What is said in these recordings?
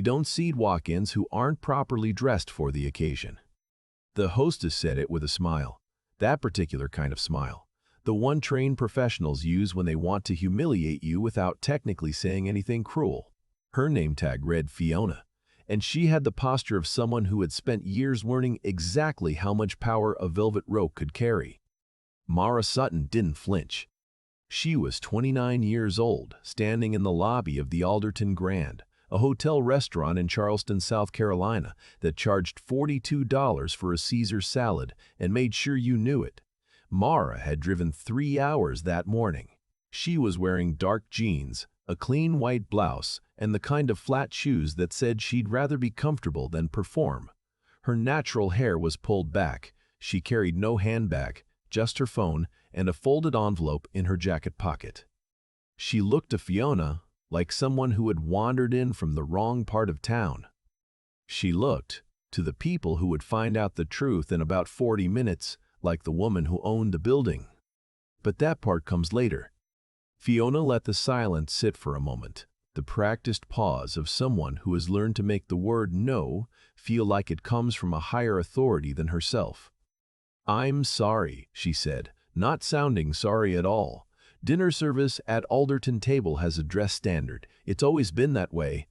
don't see walk-ins who aren't properly dressed for the occasion." The hostess said it with a smile. That particular kind of smile. The one trained professionals use when they want to humiliate you without technically saying anything cruel. Her name tag read Fiona, and she had the posture of someone who had spent years learning exactly how much power a velvet rope could carry. Mara Sutton didn't flinch. She was 29 years old, standing in the lobby of the Alderton Grand, a hotel restaurant in Charleston, South Carolina, that charged $42 for a Caesar salad and made sure you knew it. Mara had driven 3 hours that morning. She was wearing dark jeans, a clean white blouse, and the kind of flat shoes that said she'd rather be comfortable than perform. Her natural hair was pulled back. She carried no handbag, just her phone and a folded envelope in her jacket pocket. She looked to Fiona like someone who had wandered in from the wrong part of town. She looked to the people who would find out the truth in about 40 minutes, like the woman who owned the building. But that part comes later. Fiona let the silence sit for a moment, the practiced pause of someone who has learned to make the word no feel like it comes from a higher authority than herself. "I'm sorry," she said, not sounding sorry at all. "Dinner service at Alderton table has a dress standard. It's always been that way."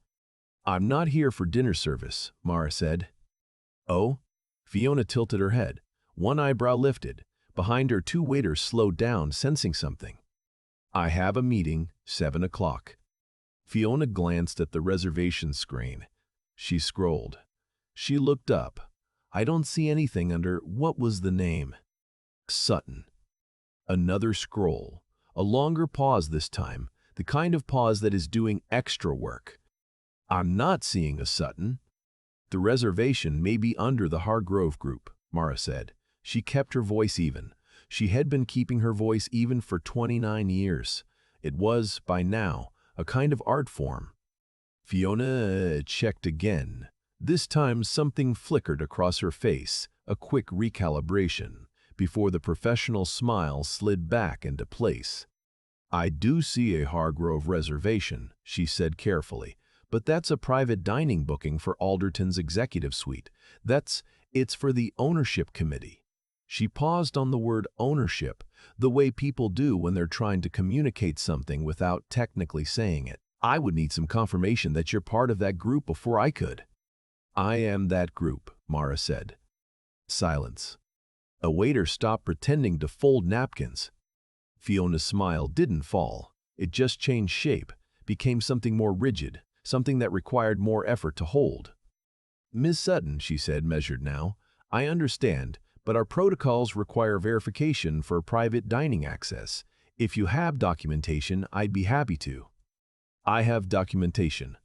"I'm not here for dinner service," Mara said. "Oh?" Fiona tilted her head, one eyebrow lifted. Behind her, 2 waiters slowed down, sensing something. "I have a meeting, 7 o'clock. Fiona glanced at the reservation screen. She scrolled. She looked up. "I don't see anything under, what was the name?" "Sutton." Another scroll. A longer pause this time, the kind of pause that is doing extra work. "I'm not seeing a Sutton." "The reservation may be under the Hargrove Group," Mara said. She kept her voice even. She had been keeping her voice even for 29 years. It was, by now, a kind of art form. Fiona checked again. This time something flickered across her face, a quick recalibration, before the professional smile slid back into place. "I do see a Hargrove reservation," she said carefully, "but that's a private dining booking for Alderton's executive suite. It's for the ownership committee." She paused on the word ownership, the way people do when they're trying to communicate something without technically saying it. "I would need some confirmation that you're part of that group before I could." "I am that group," Mara said. Silence. A waiter stopped pretending to fold napkins. Fiona's smile didn't fall. It just changed shape, became something more rigid, something that required more effort to hold. "Miss Sutton," she said, measured now, "I understand, but our protocols require verification for private dining access. If you have documentation, I'd be happy to." "I have documentation."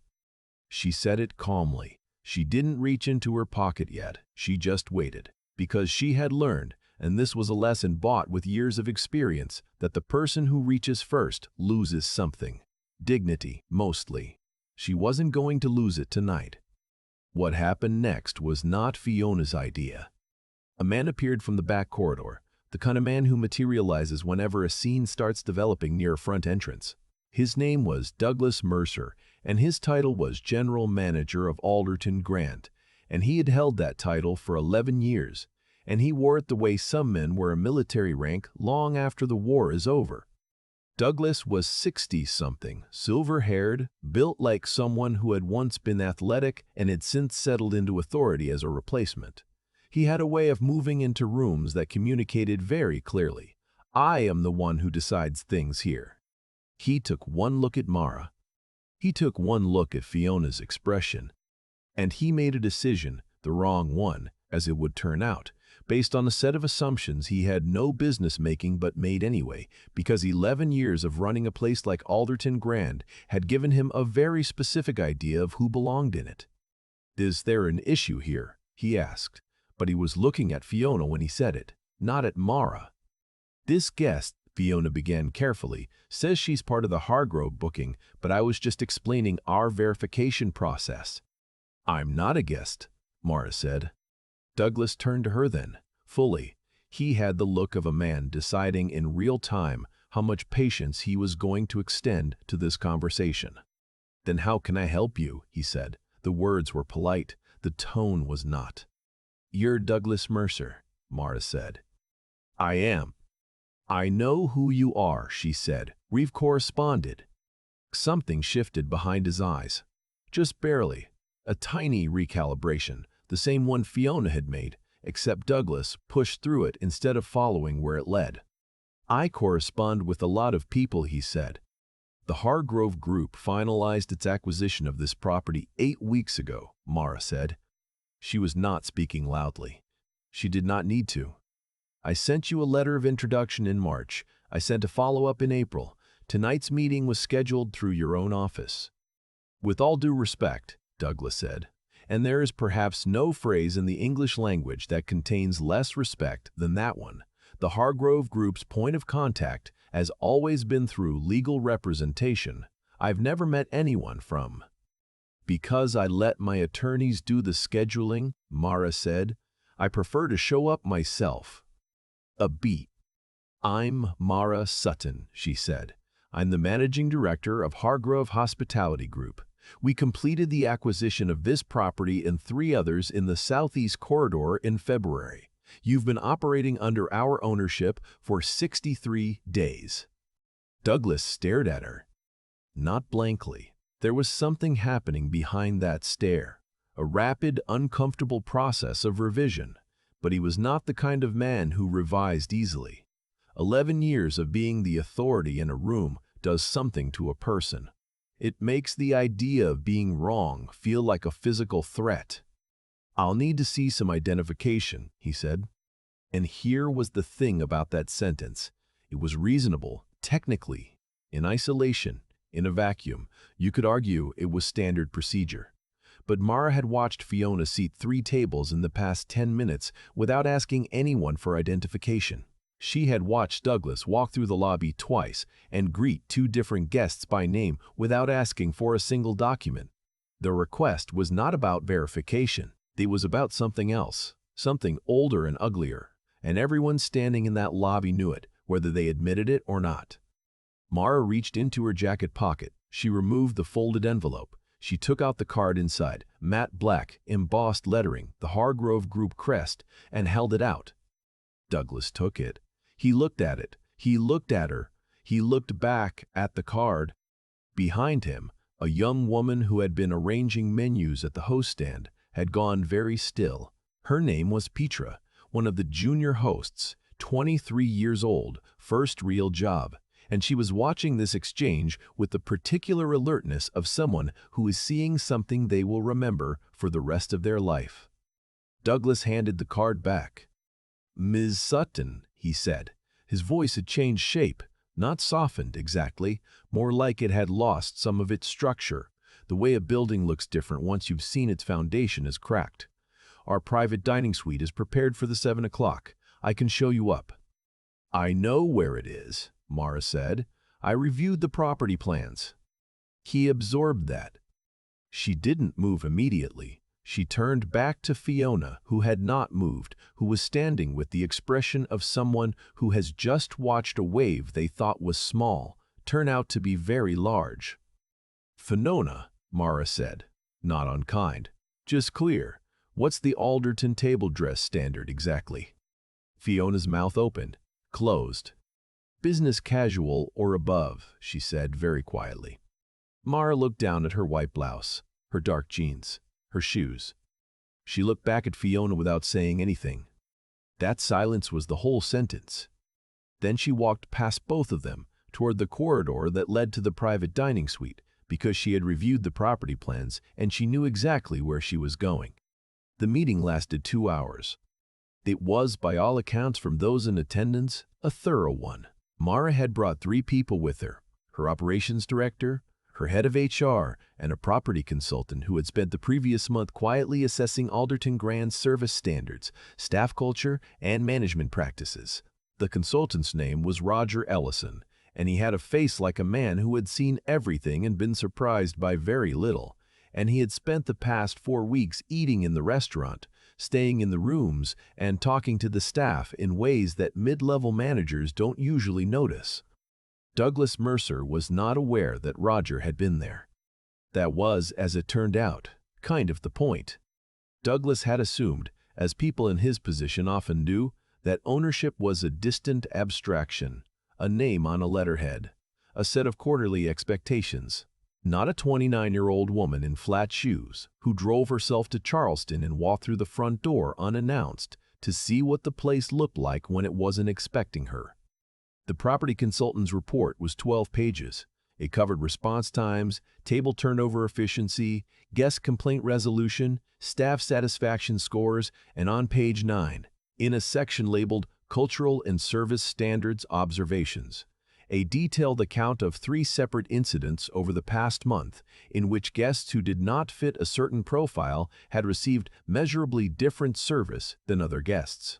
She said it calmly. She didn't reach into her pocket yet. She just waited. Because she had learned, and this was a lesson bought with years of experience, that the person who reaches first loses something. Dignity, mostly. She wasn't going to lose it tonight. What happened next was not Fiona's idea. A man appeared from the back corridor, the kind of man who materializes whenever a scene starts developing near a front entrance. His name was Douglas Mercer, and his title was General Manager of Alderton Grand, and he had held that title for 11 years, and he wore it the way some men wear a military rank long after the war is over. Douglas was 60-something, silver-haired, built like someone who had once been athletic and had since settled into authority as a replacement. He had a way of moving into rooms that communicated very clearly, "I am the one who decides things here." He took one look at Mara. He took one look at Fiona's expression. And he made a decision, the wrong one, as it would turn out, based on a set of assumptions he had no business making but made anyway, because 11 years of running a place like Alderton Grand had given him a very specific idea of who belonged in it. "Is there an issue here?" he asked. But he was looking at Fiona when he said it, not at Mara. "This guest," Fiona began carefully, "says she's part of the Hargrove booking, but I was just explaining our verification process." "I'm not a guest," Mara said. Douglas turned to her then, fully. He had the look of a man deciding in real time how much patience he was going to extend to this conversation. "Then how can I help you?" he said. The words were polite, the tone was not. "You're Douglas Mercer," Mara said. "I am." "I know who you are," she said. "We've corresponded." Something shifted behind his eyes. Just barely. A tiny recalibration, the same one Fiona had made, except Douglas pushed through it instead of following where it led. "I correspond with a lot of people," he said. "The Hargrove Group finalized its acquisition of this property 8 weeks ago," Mara said. She was not speaking loudly. She did not need to. "I sent you a letter of introduction in March. I sent a follow-up in April. Tonight's meeting was scheduled through your own office." "With all due respect," Douglas said, "and there is perhaps no phrase in the English language that contains less respect than that one. The Hargrove Group's point of contact has always been through legal representation. I've never met anyone from—" "Because I let my attorneys do the scheduling," Mara said. "I prefer to show up myself." A beat. "I'm Mara Sutton," she said. "I'm the managing director of Hargrove Hospitality Group. We completed the acquisition of this property and 3 others in the Southeast Corridor in February. You've been operating under our ownership for 63 days. Douglas stared at her. Not blankly. There was something happening behind that stare. A rapid, uncomfortable process of revision. But he was not the kind of man who revised easily. 11 years of being the authority in a room does something to a person. It makes the idea of being wrong feel like a physical threat. "I'll need to see some identification," he said. And here was the thing about that sentence. It was reasonable, technically. In isolation, in a vacuum, you could argue it was standard procedure. But Mara had watched Fiona seat 3 tables in the past 10 minutes without asking anyone for identification. She had watched Douglas walk through the lobby twice and greet 2 different guests by name without asking for a single document. The request was not about verification. It was about something else, something older and uglier, and everyone standing in that lobby knew it, whether they admitted it or not. Mara reached into her jacket pocket. She removed the folded envelope. She took out the card inside, matte black, embossed lettering, the Hargrove Group crest, and held it out. Douglas took it. He looked at it. He looked at her. He looked back at the card. Behind him, a young woman who had been arranging menus at the host stand had gone very still. Her name was Petra, one of the junior hosts, 23 years old, first real job, and she was watching this exchange with the particular alertness of someone who is seeing something they will remember for the rest of their life. Douglas handed the card back. "Ms. Sutton," he said. His voice had changed shape, not softened exactly, more like it had lost some of its structure. The way a building looks different once you've seen its foundation is cracked. "Our private dining suite is prepared for the 7 o'clock. I can show you up." "I know where it is," Mara said. "I reviewed the property plans." He absorbed that. She didn't move immediately. She turned back to Fiona, who had not moved, who was standing with the expression of someone who has just watched a wave they thought was small turn out to be very large. "Fiona," Mara said, not unkind, "just clear. What's the Alderton table dress standard exactly?" Fiona's mouth opened, closed. "Business casual or above," she said very quietly. Mara looked down at her white blouse, her dark jeans, her shoes. She looked back at Fiona without saying anything. That silence was the whole sentence. Then she walked past both of them toward the corridor that led to the private dining suite because she had reviewed the property plans and she knew exactly where she was going. The meeting lasted 2 hours. It was, by all accounts from those in attendance, a thorough one. Mara had brought 3 people with her, her operations director, her head of HR, and a property consultant who had spent the previous month quietly assessing Alderton Grand's service standards, staff culture, and management practices. The consultant's name was Roger Ellison, and he had a face like a man who had seen everything and been surprised by very little, and he had spent the past 4 weeks eating in the restaurant, staying in the rooms, and talking to the staff in ways that mid-level managers don't usually notice. Douglas Mercer was not aware that Roger had been there. That was, as it turned out, Kind of the point. Douglas had assumed, as people in his position often do, that ownership was a distant abstraction, a name on a letterhead, a set of quarterly expectations. Not a 29-year-old woman in flat shoes who drove herself to Charleston and walked through the front door unannounced to see what the place looked like when it wasn't expecting her. The property consultant's report was 12 pages. It covered response times, table turnover efficiency, guest complaint resolution, staff satisfaction scores, and on page 9, in a section labeled Cultural and Service Standards Observations, a detailed account of 3 separate incidents over the past month in which guests who did not fit a certain profile had received measurably different service than other guests.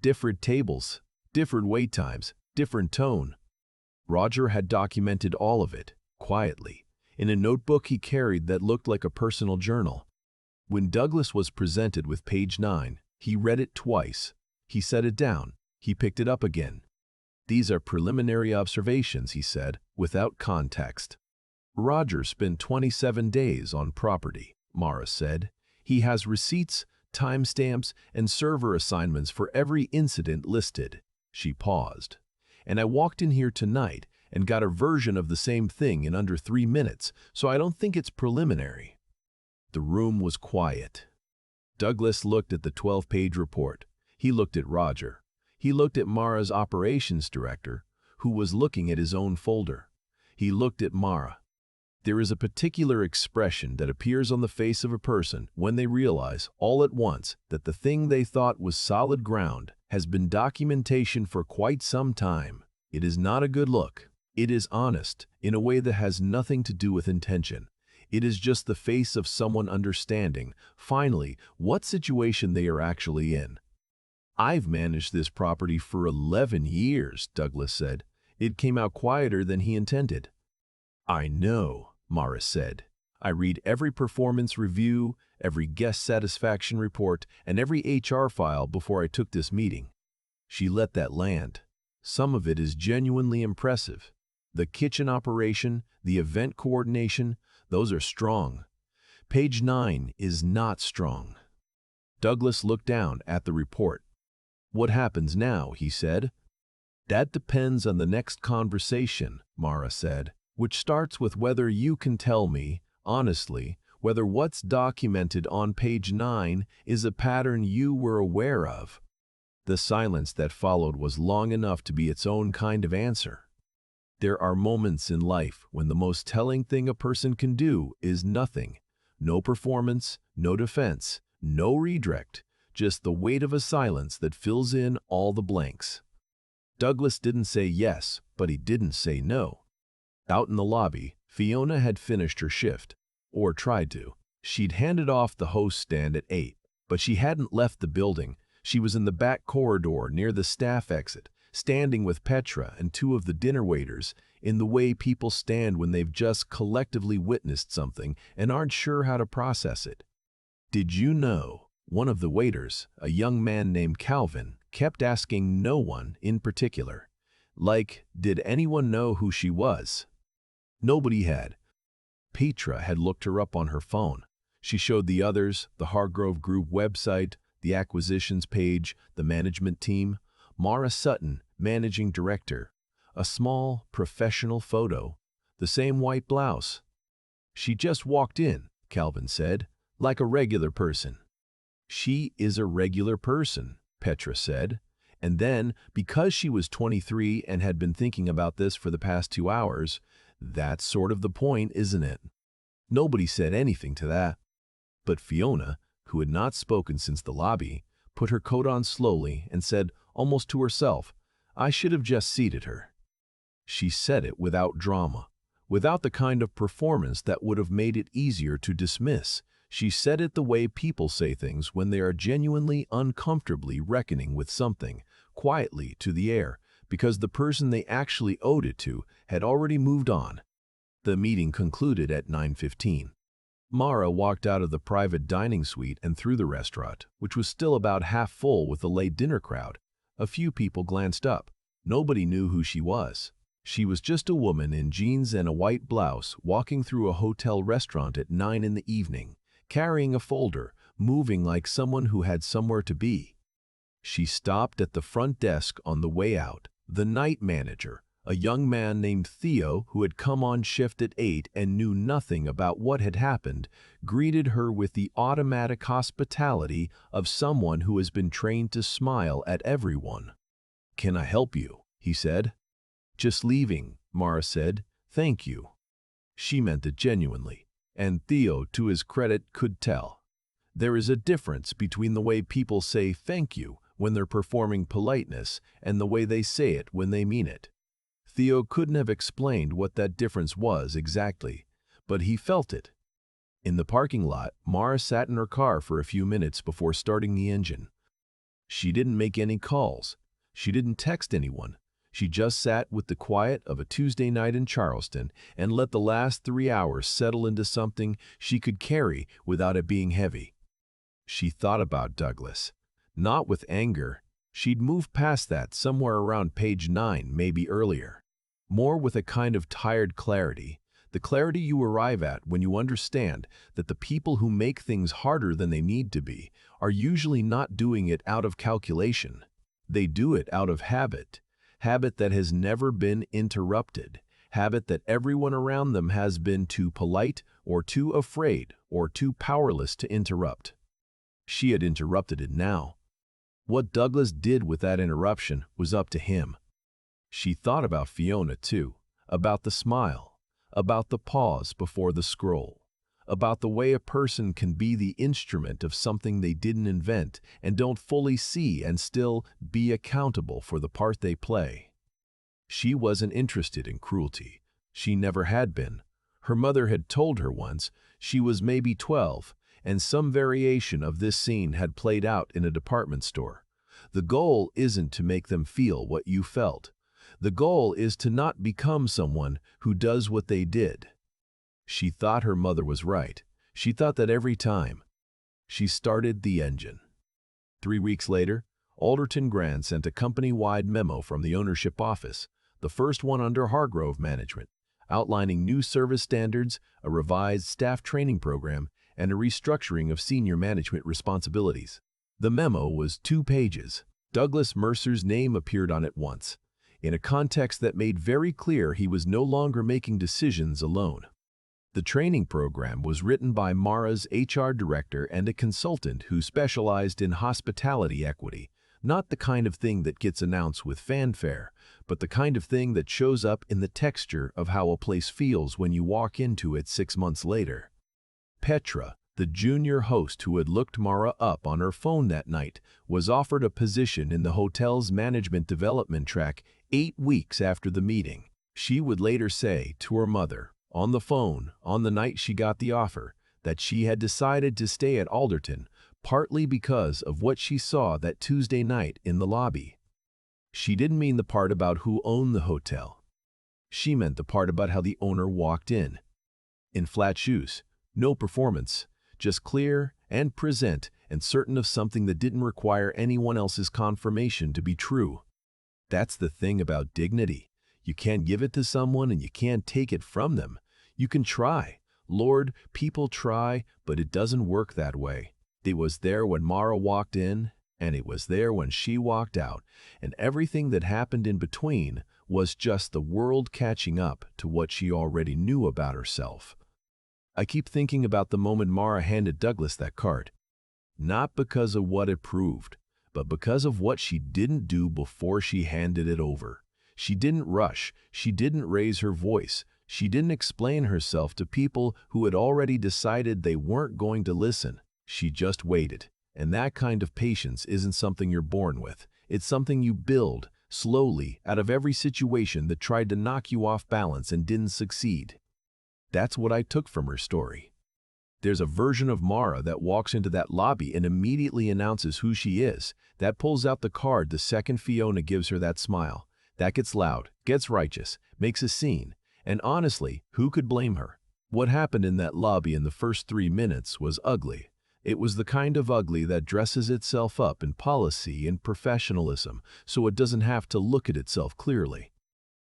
Different tables, different wait times, different tone. Roger had documented all of it, quietly, in a notebook he carried that looked like a personal journal. When Douglas was presented with page 9, he read it twice. He set it down. He picked it up again. "These are preliminary observations," he said, without context. "Roger spent 27 days on property," Mara said. "He has receipts, timestamps, and server assignments for every incident listed." She paused. "And I walked in here tonight and got a version of the same thing in under 3 minutes, so I don't think it's preliminary." The room was quiet. Douglas looked at the 12-page report. He looked at Roger. He looked at Mara's operations director, who was looking at his own folder. He looked at Mara. There is a particular expression that appears on the face of a person when they realize, all at once, that the thing they thought was solid ground has been documentation for quite some time. It is not a good look. It is honest, in a way that has nothing to do with intention. It is just the face of someone understanding, finally, what situation they are actually in. "I've managed this property for 11 years, Douglas said. It came out quieter than he intended. "I know," Mara said. "I read every performance review, every guest satisfaction report, and every HR file before I took this meeting." She let that land. "Some of it is genuinely impressive. The kitchen operation, the event coordination, those are strong. Page 9 is not strong." Douglas looked down at the report. "What happens now?" he said. "That depends on the next conversation," Mara said, "which starts with whether you can tell me, honestly, whether what's documented on page 9 is a pattern you were aware of." The silence that followed was long enough to be its own kind of answer. There are moments in life when the most telling thing a person can do is nothing. No performance, no defense, no redirect, just the weight of a silence that fills in all the blanks. Douglas didn't say yes, but he didn't say no. Out in the lobby, Fiona had finished her shift, or tried to. She'd handed off the host stand at 8, but she hadn't left the building. She was in the back corridor near the staff exit, standing with Petra and 2 of the dinner waiters, in the way people stand when they've just collectively witnessed something and aren't sure how to process it. "Did you know?" One of the waiters, a young man named Calvin, kept asking no one in particular. Like, did anyone know who she was? Nobody had. Petra had looked her up on her phone. She showed the others, the Hargrove Group website, the acquisitions page, the management team. Mara Sutton, managing director. A small, professional photo. The same white blouse. "She just walked in," Calvin said, "like a regular person." "She is a regular person," Petra said. And then, because she was 23 and had been thinking about this for the past 2 hours, "That's sort of the point, isn't it?" Nobody said anything to that. But Fiona, who had not spoken since the lobby, put her coat on slowly and said, almost to herself, "I should have just seated her." She said it without drama, without the kind of performance that would have made it easier to dismiss. She said it the way people say things when they are genuinely uncomfortably reckoning with something, quietly to the air, because the person they actually owed it to had already moved on. The meeting concluded at 9:15. Mara walked out of the private dining suite and through the restaurant, which was still about half full with the late dinner crowd. A few people glanced up. Nobody knew who she was. She was just a woman in jeans and a white blouse walking through a hotel restaurant at 9 in the evening, carrying a folder, moving like someone who had somewhere to be. She stopped at the front desk on the way out. The night manager, a young man named Theo who had come on shift at 8 and knew nothing about what had happened, greeted her with the automatic hospitality of someone who has been trained to smile at everyone. "Can I help you?" he said. "Just leaving," Mara said. "Thank you." She meant it genuinely, and Theo, to his credit, could tell. There is a difference between the way people say thank you when they're performing politeness and the way they say it when they mean it. Theo couldn't have explained what that difference was exactly, but he felt it. In the parking lot, Mara sat in her car for a few minutes before starting the engine. She didn't make any calls. She didn't text anyone. She just sat with the quiet of a Tuesday night in Charleston and let the last 3 hours settle into something she could carry without it being heavy. She thought about Douglas. Not with anger. She'd moved past that somewhere around page 9, maybe earlier. More with a kind of tired clarity. The clarity you arrive at when you understand that the people who make things harder than they need to be are usually not doing it out of calculation. They do it out of habit. Habit that has never been interrupted. Habit that everyone around them has been too polite or too afraid or too powerless to interrupt. She had interrupted it now. What Douglas did with that interruption was up to him. She thought about Fiona too, about the smile, about the pause before the scroll, about the way a person can be the instrument of something they didn't invent and don't fully see and still be accountable for the part they play. She wasn't interested in cruelty. She never had been. Her mother had told her once she was maybe 12, and some variation of this scene had played out in a department store. The goal isn't to make them feel what you felt. The goal is to not become someone who does what they did. She thought her mother was right. She thought that every time. She started the engine. 3 weeks later, Alderton Grand sent a company-wide memo from the ownership office, the first one under Hargrove management, outlining new service standards, a revised staff training program, and a restructuring of senior management responsibilities. The memo was 2 pages. Douglas Mercer's name appeared on it once, in a context that made very clear he was no longer making decisions alone. The training program was written by Mara's HR director and a consultant who specialized in hospitality equity, not the kind of thing that gets announced with fanfare, but the kind of thing that shows up in the texture of how a place feels when you walk into it 6 months later. Petra, the junior host who had looked Mara up on her phone that night, was offered a position in the hotel's management development track 8 weeks after the meeting. She would later say to her mother, on the phone, on the night she got the offer, that she had decided to stay at Alderton, partly because of what she saw that Tuesday night in the lobby. She didn't mean the part about who owned the hotel. She meant the part about how the owner walked in flat shoes, no performance, just clear and present and certain of something that didn't require anyone else's confirmation to be true. That's the thing about dignity. You can't give it to someone and you can't take it from them. You can try. Lord, people try, but it doesn't work that way. It was there when Mara walked in, and it was there when she walked out, and everything that happened in between was just the world catching up to what she already knew about herself. I keep thinking about the moment Mara handed Douglas that card. Not because of what it proved, but because of what she didn't do before she handed it over. She didn't rush. She didn't raise her voice. She didn't explain herself to people who had already decided they weren't going to listen. She just waited. And that kind of patience isn't something you're born with. It's something you build, slowly, out of every situation that tried to knock you off balance and didn't succeed. That's what I took from her story. There's a version of Mara that walks into that lobby and immediately announces who she is, that pulls out the card the second Fiona gives her that smile. That gets loud, gets righteous, makes a scene, and honestly, who could blame her? What happened in that lobby in the first 3 minutes was ugly. It was the kind of ugly that dresses itself up in policy and professionalism so it doesn't have to look at itself clearly.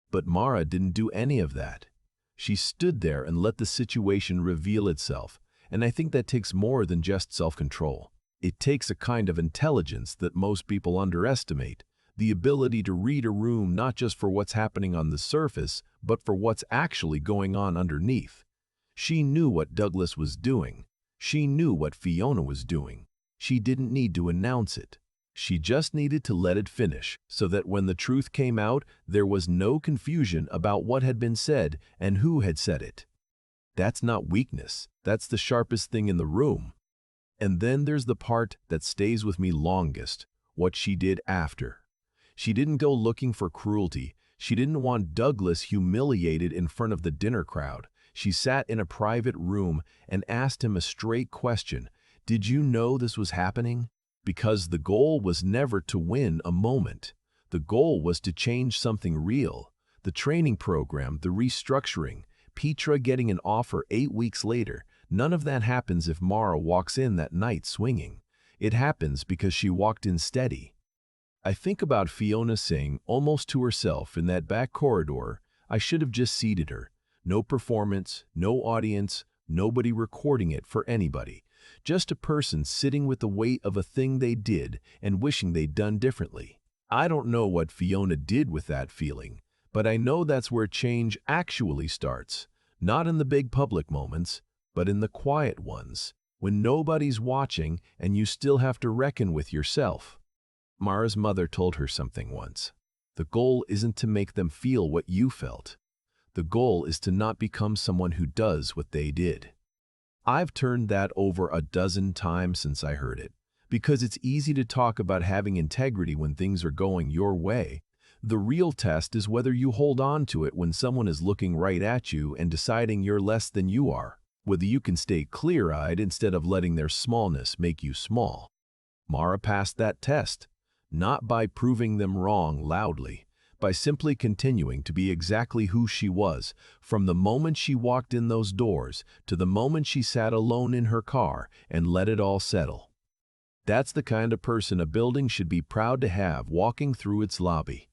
But Mara didn't do any of that. She stood there and let the situation reveal itself, And I think that takes more than just self-control. It takes a kind of intelligence that most people underestimate, the ability to read a room not just for what's happening on the surface, but for what's actually going on underneath. She knew what Douglas was doing. She knew what Fiona was doing. She didn't need to announce it. She just needed to let it finish, so that when the truth came out, there was no confusion about what had been said and who had said it. That's not weakness. That's the sharpest thing in the room. And then there's the part that stays with me longest, what she did after. She didn't go looking for cruelty. She didn't want Douglas humiliated in front of the dinner crowd. She sat in a private room and asked him a straight question. Did you know this was happening? Because the goal was never to win a moment. The goal was to change something real. The training program, the restructuring, Petra getting an offer 8 weeks later, none of that happens if Mara walks in that night swinging. It happens because she walked in steady. I think about Fiona saying, almost to herself in that back corridor, I should have just seated her. No performance, no audience, nobody recording it for anybody. Just a person sitting with the weight of a thing they did and wishing they'd done differently. I don't know what Fiona did with that feeling, but I know that's where change actually starts. Not in the big public moments, but in the quiet ones, when nobody's watching and you still have to reckon with yourself. Mara's mother told her something once. The goal isn't to make them feel what you felt. The goal is to not become someone who does what they did. I've turned that over a dozen times since I heard it, because it's easy to talk about having integrity when things are going your way. The real test is whether you hold on to it when someone is looking right at you and deciding you're less than you are, whether you can stay clear-eyed instead of letting their smallness make you small. Mara passed that test, not by proving them wrong loudly, by simply continuing to be exactly who she was, from the moment she walked in those doors to the moment she sat alone in her car and let it all settle. That's the kind of person a building should be proud to have walking through its lobby.